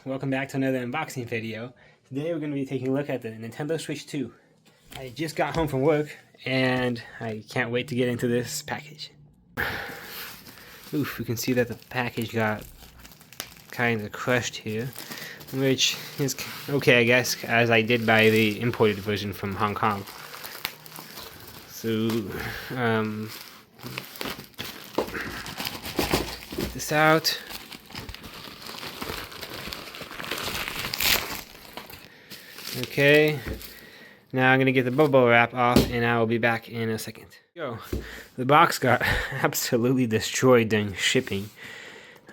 welcome back to another unboxing video. Today we're going to be taking a look at the Nintendo Switch 2. I just got home from work and I can't wait to get into this package. Oof, you can see that the package got kind of crushed here, which is okay I guess, as I did buy the imported version from Hong Kong. So, get this out. Okay, now I'm gonna get the bubble wrap off and I will be back in a second. Yo, the box got absolutely destroyed during shipping.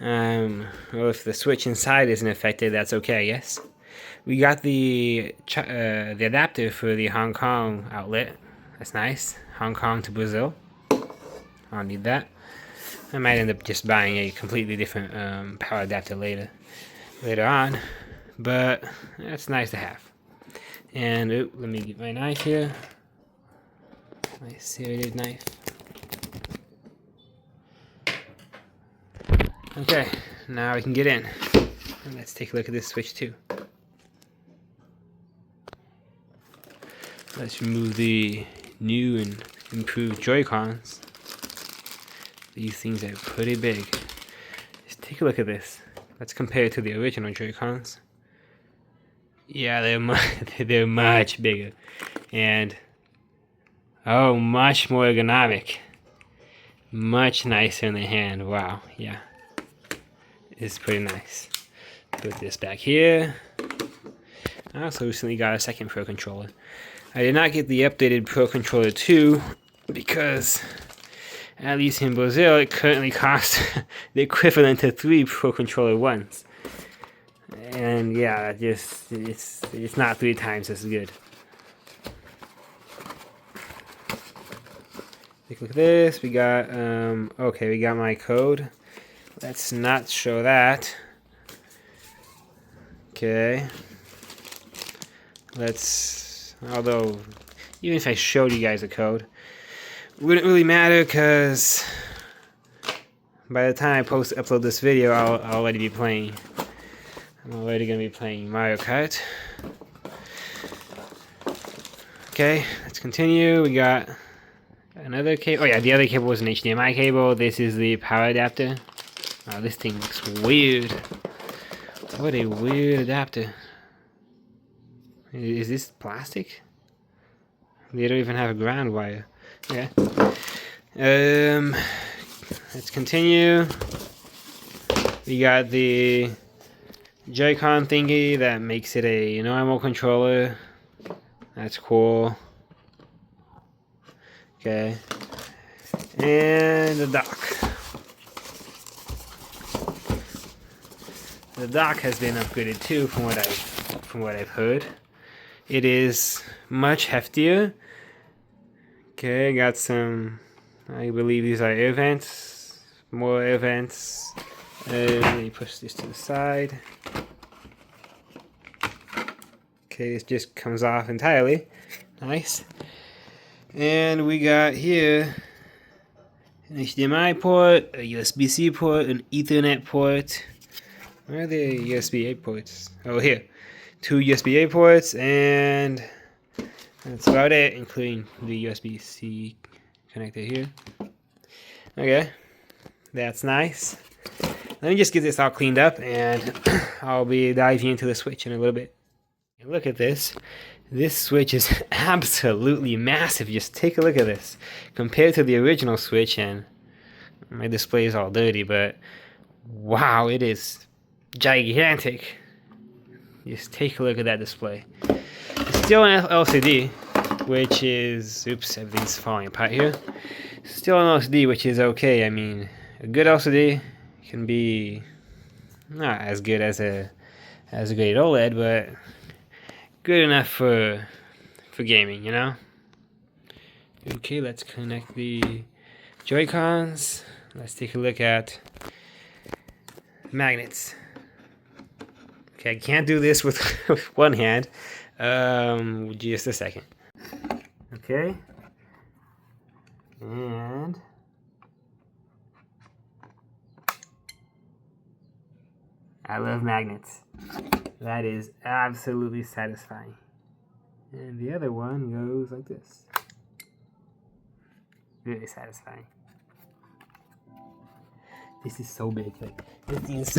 Well, if the switch inside isn't affected, that's okay, I guess. We got the adapter for the Hong Kong outlet. That's nice. Hong Kong to Brazil. I'll need that. I might end up just buying a completely different power adapter later on, but that's nice to have. And let me get my knife here. My serrated knife. Okay, now we can get in. And let's take a look at this Switch 2. Let's remove the new and improved Joy-Cons. These things are pretty big. Just take a look at this. Let's compare it to the original Joy-Cons. Yeah, they're much bigger, and much more ergonomic, much nicer in the hand. Wow, yeah, it's pretty nice. Put this back here. I also recently got a second Pro Controller. I did not get the updated Pro Controller 2 because, at least in Brazil, it currently costs the equivalent to 3 Pro Controller 1s. And yeah, it's not 3 times as good. Take a look at this. We got okay, we got my code. Let's not show that. Okay. Although even if I showed you guys the code, it wouldn't really matter because by the time I upload this video, I'll already be playing. I'm already going to be playing Mario Kart. Okay, let's continue. We got another cable. Oh yeah, the other cable was an HDMI cable. This is the power adapter. Oh, this thing looks weird. What a weird adapter. Is this plastic? They don't even have a ground wire. Yeah. Let's continue. We got the Joy-Con thingy that makes it a normal controller. That's cool. Okay. And the dock. The dock has been upgraded too from what I've heard. It is much heftier. Okay, got some, I believe these are air vents. More air vents. Let me push this to the side. Okay, this just comes off entirely. Nice. And we got here an HDMI port, a USB-C port, an Ethernet port. Where are the USB-A ports? Oh, here. 2 USB-A ports, and that's about it, including the USB-C connector here. Okay, that's nice. Let me just get this all cleaned up, and I'll be diving into the Switch in a little bit. And look at this. This Switch is absolutely massive. Just take a look at this. Compared to the original Switch, and my display is all dirty, but wow, it is gigantic. Just take a look at that display. It's still an LCD, which is, oops, everything's falling apart here. Still an LCD, which is okay. I mean, a good LCD can be not as good as a great OLED, but good enough for gaming, you know? Okay, let's connect the Joy-Cons. Let's take a look at magnets. Okay, I can't do this with one hand. Just a second. Okay. And I love magnets. That is absolutely satisfying. And the other one goes like this. Really satisfying. This is so big. Like, this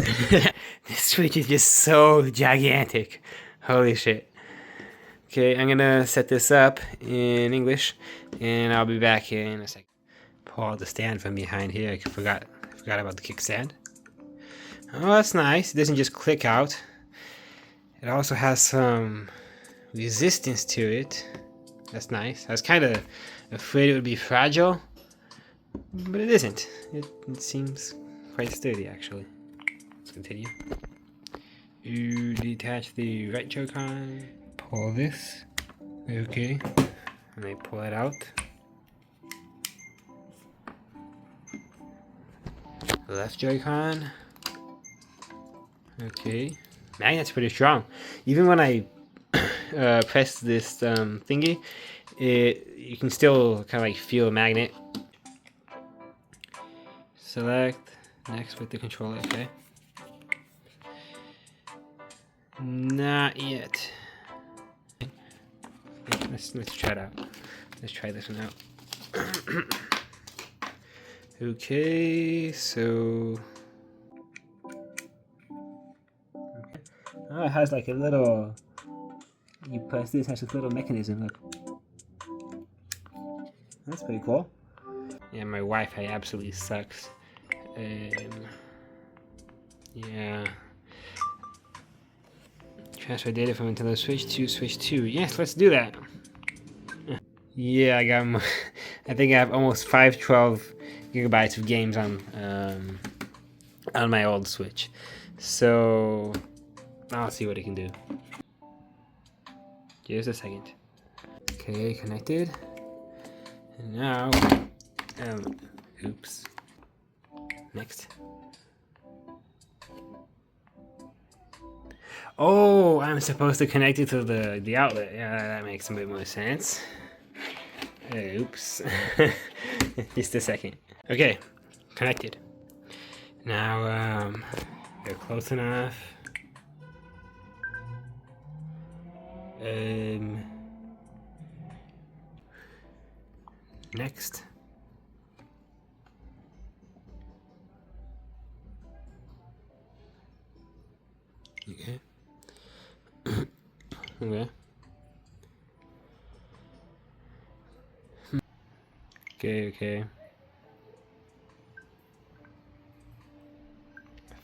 Switch is just so gigantic. Holy shit. Okay, I'm gonna set this up in English, and I'll be back in a second. Pull out the stand from behind here. I forgot about the kickstand. Oh, that's nice. It doesn't just click out. It also has some resistance to it. That's nice. I was kind of afraid it would be fragile, but it isn't. It seems quite sturdy, actually. Let's continue. You detach the right Joy-Con. Pull this. Okay. And I pull it out. Left Joy-Con. Okay. Magnet's pretty strong. Even when I press this thingy, you can still kind of like feel a magnet. Select. Next with the controller, okay. Not yet. Let's try it out. Let's try this one out. Okay, so okay. Oh, it has like a little. You press this, has a little mechanism. Look, that's pretty cool. Yeah, my Wi-Fi absolutely sucks. Yeah. Transfer data from Nintendo Switch to Switch 2. Yes, let's do that. Yeah, I got. I think I have almost 512 gigabytes of games on my old Switch. So I'll see what it can do. Just a second. Okay, connected. And now, oops. Next. Oh, I'm supposed to connect it to the outlet. Yeah, that makes a bit more sense. Oops. Just a second. Okay, connected. Now, they're close enough. Next. Okay. Okay. Okay.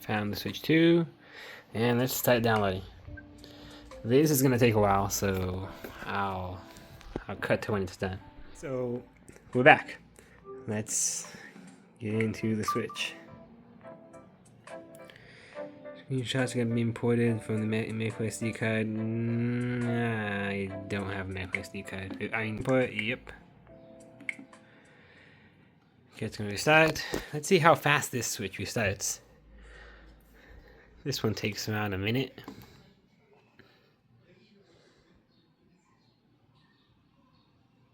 Found the Switch 2, and let's start downloading. This is gonna take a while, so I'll cut to when it's done. So we're back. Let's get into the Switch. Screenshots are gonna be imported from the micro SD card. I don't have a micro SD card. I import. Yep. Okay, it's gonna restart. Let's see how fast this Switch restarts. This one takes around a minute.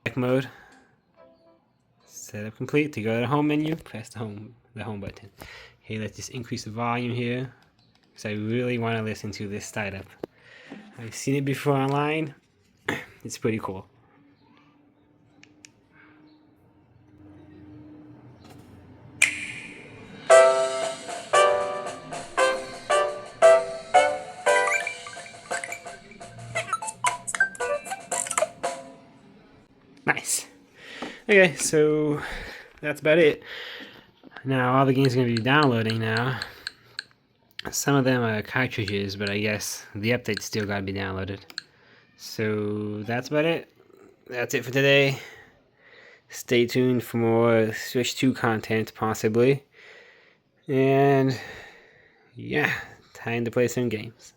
Back mode. Setup complete. To go to the home menu, press the home button. Okay, let's just increase the volume here, because I really want to listen to this startup. I've seen it before online. It's pretty cool. Nice. Okay, so that's about it. Now all the games are going to be downloading now. Some of them are cartridges, but I guess the update's still got to be downloaded. So that's about it. That's it for today. Stay tuned for more Switch 2 content, possibly. And yeah, time to play some games.